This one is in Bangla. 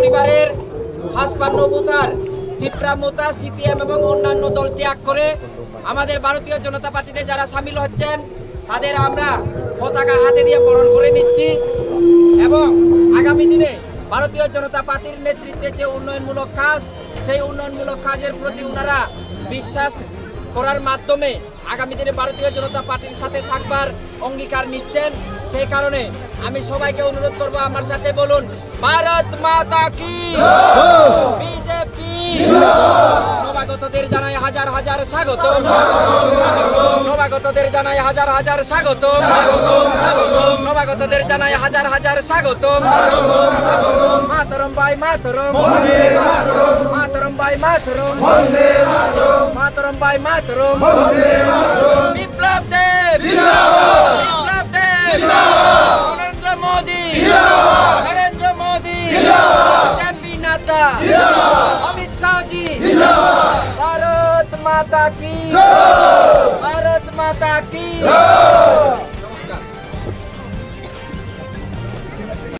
পরিবারের হাসপান্ন ভোটার তীব্রামতা সিপিএম এবং অন্যান্য দল ত্যাগ করে আমাদের ভারতীয় জনতা পার্টিতে যারা সামিল হচ্ছেন তাদের আমরা পতাকা হাতে দিয়ে বরণ করে নিচ্ছি এবং আগামী দিনে ভারতীয় জনতা পার্টির নেতৃত্বে যে উন্নয়নমূলক কাজ সেই উন্নয়নমূলক কাজের প্রতি ওনারা বিশ্বাস করার মাধ্যমে আগামী দিনে ভারতীয় জনতা পার্টির সাথে থাকবার অঙ্গীকার নিচ্ছেন। সেই কারণে আমি সবাইকে অনুরোধ করব আমার সাথে বলুন ভারত মাতা কি বিজেপি। নবাগতদের জানাই হাজার হাজার স্বাগত, নবাগতদের জানাই হাজার হাজার স্বাগত, নবাগতদের জানাই হাজার হাজার স্বাগত। মাতরম ভাই মাতরম, মাতরম ভাই মাতরম, মাতরম ভাই মাতরম। বিপ্লব দেব, বিপ্লব দেব, নরেন্দ্র মোদী, নরেন্দ্র মোদী, জেপি নাড্ডা, অমিত শাহ জি। ভারত মাতা কি, ভারত মাতা কি।